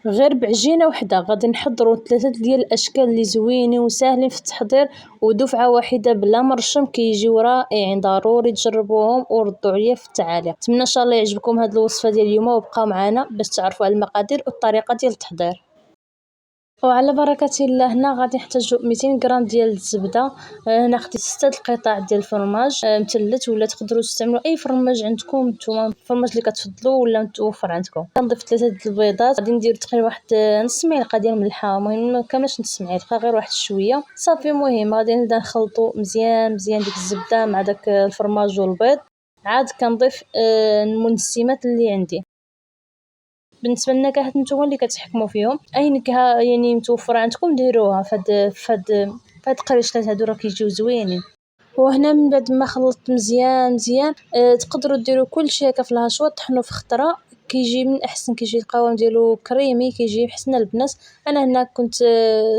غير بعجينة وحدة غادي نحضروا 3 ديال الاشكال اللي زوينين وساهلين في التحضير ودفعة واحدة بلا مرشم كيجيو رائعين. ضروري تجربوهم وردوا عليا في التعاليق. نتمنى ان شاء الله يعجبكم هاد الوصفة ديال اليوم وبقاو معنا باش تعرفوا على المقادير والطريقة ديال التحضير. وعلى بركة الله هنا غادي نحتاجو 200 غرام ديال الزبدة. هنا خديت 6 القطع ديال الفرماج مثلث، ولا تقدروا تستعملوا اي فرماج عندكم نتوما، الفرماج اللي كتفضلوا ولا متوفر عندكم. كنضيف 3 د البيضات، غادي ندير تقريبا واحد نص معلقه ديال الملحه، المهم ما كاملش نص معلقه، غير واحد شويه صافي. المهم غادي نبدا نخلطو مزيان ديك الزبده مع داك الفرماج والبيض. عاد كنضيف المنسمات اللي عندي. بالنسبه للنكهات نتوما اللي كتحكموا فيهم، اي نكهه يعني متوفره عندكم ديروها فهاد القريشلات هادو راه كيجيو زوينين. وهنا من بعد ما خلطت مزيان تقدروا ديروا كلشي هكا في الهاشوه، طحنوا في خطره، كيجي من احسن، كيجي القوام ديالو كريمي، كيجي بحسن البنات. انا هنا كنت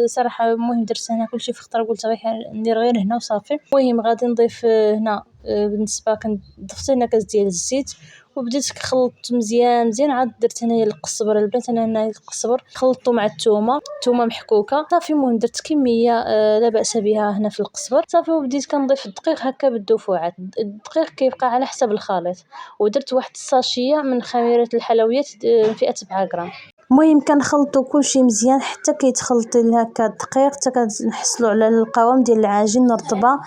صراحه المهم درت هنا كلشي في خطره، قلت غير ندير غير هنا وصافي. المهم غادي نضيف هنا بالنسبه ضفت هنا كاس ديال الزيت وبديت خلطت مزيان. عاد درت هنايا القزبر البنات، انا هنا القزبر خلطته مع الثومه محكوكه صافي. المهم درت كميه لا باس بها هنا في القزبر صافي. وبديت كنضيف الدقيق هكا بالدفعات، الدقيق كيبقى على حسب الخليط. ودرت واحد الساشيه من خميره الحلويات فئه 7 غرام. المهم كنخلطوا كلشي مزيان حتى كيتخلط هكا الدقيق، حتى كنحصلوا على القوام ديال العجين رطبه،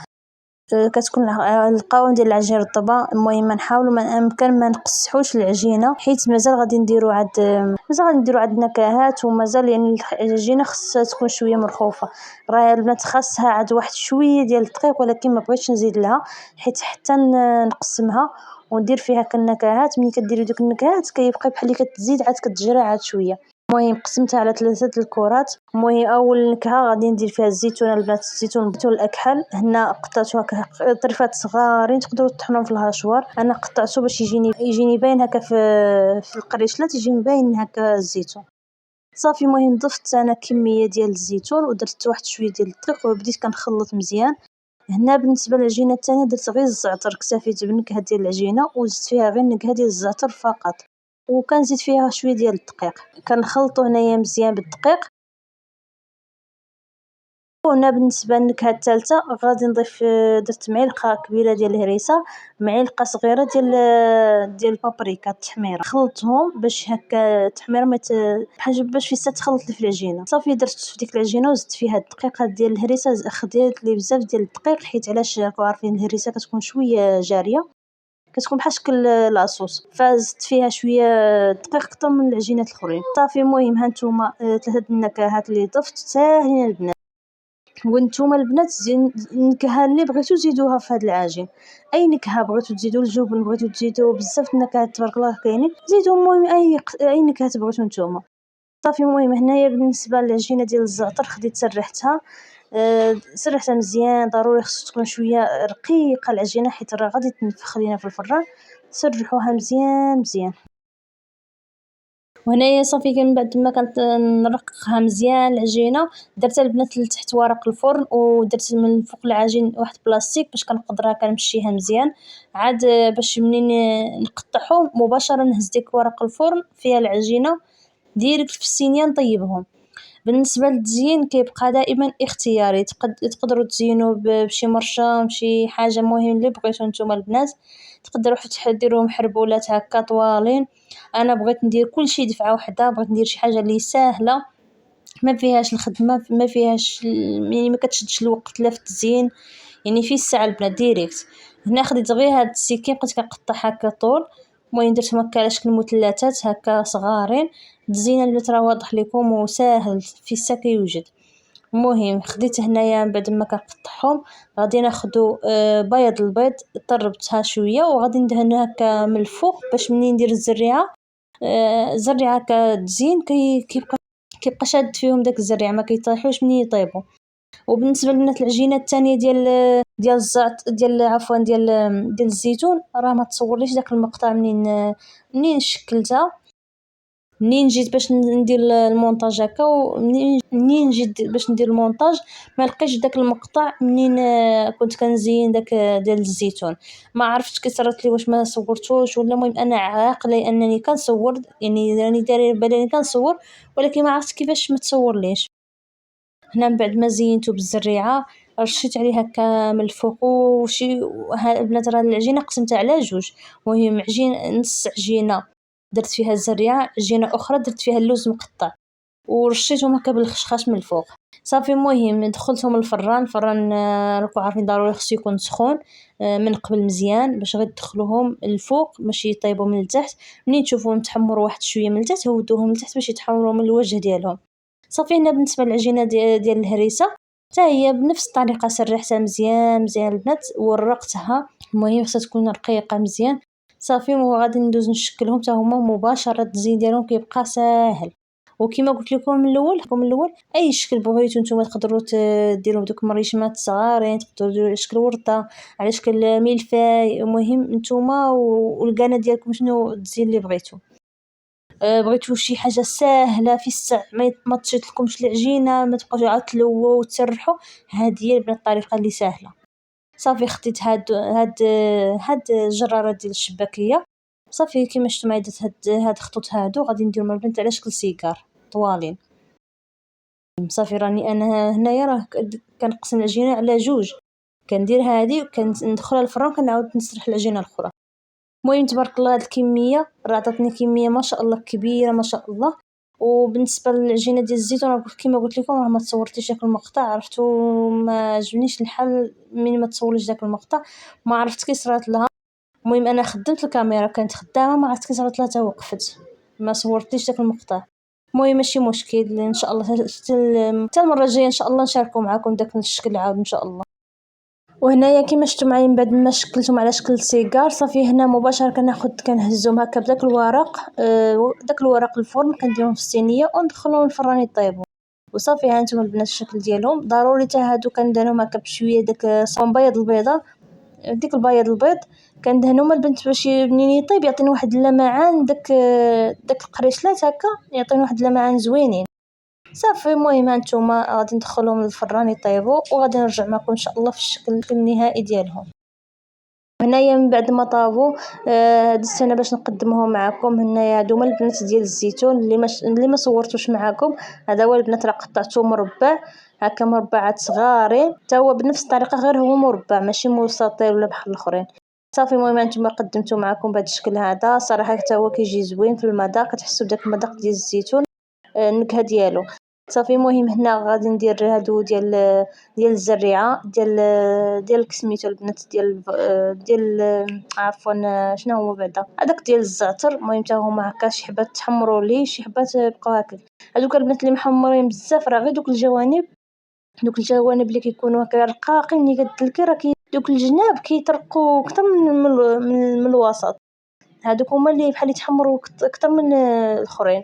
كتكون القوام ديال العجين رطبه. المهم نحاولوا ما امكن ما نقصحوش العجينه، حيت مازال غادي نديروا عاد نكهات، ومازال يعني العجينه خصها تكون شويه مرخوفه. راه البنات خاصها عاد واحد شويه ديال الدقيق، ولكن ما بغيتش نزيد لها حتى نقسمها وندير فيها كالنكهات. ملي كديري دوك النكهات كيبقى بحال اللي كتزيد عاد كتجرى عاد شويه. المهم قسمتها على 3 الكرات. المهم اول نكهه غادي ندير فيها الزيتون البنات، الزيتون الاكحل هنا قطعته هكا طريفات صغارين، تقدروا تطحنوهم في الهاشوار. انا قطعته باش يجيني باين هكا في القريشلات، يجيني باين هكا الزيتون صافي. المهم ضفت انا كميه ديال الزيتون ودرت واحد شويه ديال الدقيق وبديت كنخلط مزيان. هنا بالنسبه للعجينه الثانيه درت غير الزعتر، اكتفيت بالنكهه ديال العجينه وزدت فيها غير النكهه ديال الزعتر فقط، وكنزيد فيها شويه ديال الدقيق. كنخلطو هنايا مزيان بالدقيق. وهنا بالنسبه للنكهه الثالثه غادي نضيف درت معلقه كبيره ديال الهريسه، معلقه صغيره ديال البابريكا التحميره، خلطهم باش هكا التحميره بحال باش فيسا تخلط لي في العجينه صافي. درت في ديك العجينه وزدت فيها الدقيق ديال الهريسه، خديت لي بزاف ديال الدقيق حيت علاش راكم عارفين الهريسه كتكون شويه جاريه، كتكون بحال شكل لاصوص، فزدت فيها شويه دقيق اكثر من العجينات الاخرين صافي. المهم ها نتوما 3 النكهات اللي ضفت ساهلين البنات. وانتم البنات النكهه اللي بغيتو تزيدوها في هذا العجين، اي نكهه بغيتو تزيدوا الجبن، بغيتو تزيدوا بزاف النكهات تبارك الله كاينين زيدوا. المهم اي نكهه بغيتو نتوما صافي. المهم هنايا بالنسبه للعجينه ديال الزعتر خديت سرحتها مزيان. ضروري خصو تكون شويه رقيقه العجينه حيت راه غادي تنفخ لينا في الفران، سرحوها مزيان. وهنايا صافي من بعد ما كانت نرققها مزيان العجينه، درت البنات لتحت ورق الفرن، ودرت من فوق العجين واحد بلاستيك باش كنقدرها كنمشيها مزيان. عاد باش منين نقطعهم مباشره نهز ديك ورق الفرن فيها العجينه ديريكت في الصينيه نطيبهم. بالنسبه للتزيين كيبقى دائما اختياري، تقدروا تزينوا بشي مرشه شي حاجه، مهم اللي بغيتو نتوما البنات. تقدروا حتى ديروا محربولات هكا طوالين. انا بغيت ندير كلشي دفعه واحده، بغيت ندير شي حاجه اللي سهله ما فيهاش الخدمه، ما فيهاش يعني ما كتشدش الوقت لا في التزيين، يعني في الساعه البنات ديريكت. هنا خديت غير هاد السكين بقيت كنقطع هكا طول. المهم درتهم هكا على شكل مثلثات هكا صغارين. التزيين البنات راه واضح لكم وساهل في الساكي يوجد. المهم خديت هنايا بعد ما كنقطعهم غادي ناخدو بيض البيض طربتها شويه وغادي ندهنها هكا من الفوق باش منين ندير الزريعه الزريعه هكا تزين كيبقى شاد فيهم داك الزريعه ما كيطيحوش منين يطيبوا. وبالنسبه للبنات العجينه الثانيه ديال الزعت ديال عفوا ديال الزيتون راه ما تصورليش داك المقطع منين شكلتها. منين جيت باش ندير المونتاج هكا، ومنين جيت باش ندير المونتاج ما لقيتش داك المقطع منين كنت كنزين داك ديال الزيتون. ما عرفتش كي صرات لي واش ما صورتوش ولا. المهم انا عاقله انني كنصور، يعني راني دايره بالي كنصور، ولكن ما عرفت كيفاش ما تصورليش. هنا من بعد ما زينته بالزريعه رشيت عليه هكا من الفوق وشي البنات راه العجينه قسمتها على جوج. المهم نص عجينه درت فيها الزريعه، عجينه اخرى درت فيها اللوز مقطع ورشيتهم هكا بالخشخاش من الفوق. صافي المهم دخلتهم الفران راكم عارفين ضروري خصو يكون سخون من قبل مزيان باش غير تدخلوهم الفوق ماشي يطيبوا من التحت. منين تشوفوهم تحمروا واحد شويه من التحت هودوهم لتحت باش يتحمروا من الوجه ديالهم. صافي هنا بالنسبه للعجينه ديال الهريسه حتى هي بنفس الطريقه سرحتها مزيان مزيان البنات ورقتها. المهم خصها تكون رقيقه مزيان. صافي وغادي ندوز نشكلهم حتى هما مباشره، التزيين ديالهم كيبقى ساهل. وكما قلت لكم من الاول اي شكل بغيتو نتوما تقدروا ديروا دوك مريشمات صغارين، تقدروا ديروا على شكل ورده، على شكل ملفاي. المهم نتوما والقناه ديالكم شنو التزيين اللي بغيتو. بغيتو شي حاجه ساهله في الساع ما تشيطلكمش العجينه ما تبقاوش عاد تلووا وتسرحوا. هذه هي الطريقه اللي سهله. صافي خديت هاد الجراره ديال الشباكيه. صافي كيما شفتوا معايا درت هاد الخطوط هادو غادي نديرهم البنات على شكل سيجار طوالين. صافي راني انا هنايا راه كنقسم العجينه على جوج، كندير هذه وكندخلها الفران كنعاود نسرح العجينه الاخرى. المهم تبارك الله هاد الكميه راه عطاتني كميه ما شاء الله كبيره ما شاء الله. وبالنسبه للعجينه ديال الزيتون كما قلت لكم راه ما تصورتيش داك المقطع، عرفتو ما عجبنيش الحال من ما تصورليش داك المقطع، ما عرفت كي صرات لها. المهم انا خدمت الكاميرا كانت خدامه ما عرفت كي صرات لها تا وقفت ما صورتليش داك المقطع. المهم ماشي مشكل ان شاء الله حتى المره الجايه ان شاء الله نشاركوا معكم داك الشكل عاود ان شاء الله. وهنايا كيما شفتوا معايا من بعد ما شكلتهم على شكل سيجار صافي هنا مباشره كنهزهم هكا بداك الورق داك الورق الفرن كنديرهم في الصينيه وندخلهم الفران يطيبوا. وصافي ها انتم البنات الشكل ديالهم ضروري حتى هادو كنديرهم هكا بشويه داك صون بيض البيضه. ديك البيض كندهنهم البنت باش منين يطيب يعطيني واحد اللمعان داك القريشلات هكا يعطيني واحد اللمعان زوينين. صافي المهم هانتوما غادي ندخلهم للفران يطيبوا وغادي نرجع معكم ان شاء الله في الشكل النهائي ديالهم. هنايا من بعد ما طابوا دزت انا باش نقدمهم معكم. هنايا هادوما البنات ديال الزيتون اللي ما صورتوش معكم. هذا هو البنات راه قطعته مربع هكا مربعات صغارين حتى هو بنفس الطريقه غير هو مربع ماشي مستطيل ولا بحال الاخرين. صافي المهم هانتوما قدمته معكم بهذا الشكل هذا صراحه حتى هو كيجي زوين في المذاق كتحسوا بداك المذاق ديال الزيتون النكهه ديالو. صافي المهم هنا غادي ندير هادو ديال الزريعه ديال سميتو البنات ديال عفوا شنو هو بعدا هذاك ديال الزعتر. المهم حتى هما هكا شي حبات تحمروا لي شي حبات بقاو هكا. هذوك البنات اللي محمرين بزاف راه غير دوك الجوانب اللي كيكونوا هكا رقاقين ملي كتدلكي راه دوك الجناب كيطرقوا اكثر من الوسط. هذوك هما اللي بحال يتحمروا اكثر من الاخرين.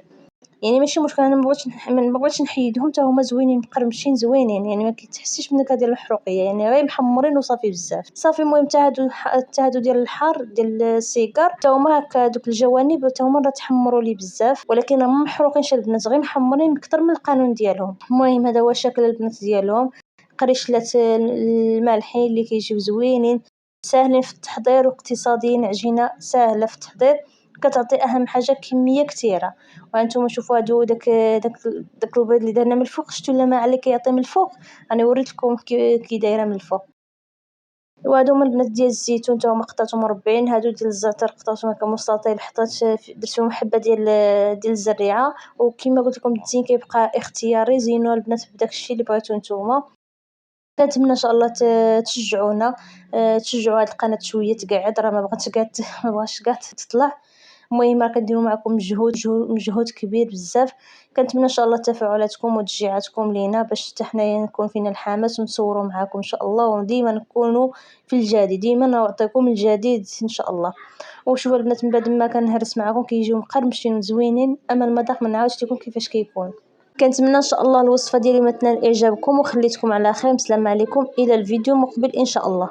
يعني ماشي مشكل انا ما بغيتش نحيدهم حتى هما زوينين مقرمشين زوينين يعني ما كتحسيش بالنكهه ديال الحروقيه يعني غير محمرين وصافي بزاف. صافي المهم حتى هادو ديال الحار ديال السيجار حتى هما هكا دوك الجوانب حتى هما راه تحمروا لي بزاف ولكن راهم محروقينش البنات غير محمرين اكثر من القانون ديالهم. المهم هذا هو شكل البنات ديالهم قريشلات المالحين اللي كيجيو زوينين ساهلين في التحضير واقتصاديين. عجينه سهله في التحضير كتعطي اهم حاجه كميه كثيره. وانتم شوفوا هادو داك البيض اللي درنا من الفوق شفتوا اللمعه اللي كيعطي من الفوق انا وريت لكم كي دايره من الفوق. وهادو هما البنات ديال الزيتون تا هما قطعتهم مربعين. هادو ديال الزعتر قطعتهم هكا مستطيل حطيت درت فيهم حبه ديال الزريعه. وكما قلت لكم التزيين كيبقى اختياري زينوا البنات بداك الشيء اللي بغيتو نتوما. كنتمنى ان شاء الله تشجعونا تشجعوا هذه القناه شويه تقعد راه ما بغاتش كاع تطلع. المهم راه كنديروا معكم مجهود كبير بزاف. كنتمنى ان شاء الله تفاعلاتكم وتشجيعاتكم لينا باش حتى حنايا نكون فينا الحماس ونصوروا معكم ان شاء الله وديما نكونوا في الجديد ديما نعطيكم الجديد ان شاء الله. وشوفوا البنات من بعد ما كنهرس معكم كيجيو مقرمشين وزوينين اما المذاق ما نعاودش لكم كيفاش كيكون. كنتمنى ان شاء الله الوصفه ديالي ما تنال اعجابكم وخليتكم على خير. السلام عليكم الى الفيديو مقبل ان شاء الله.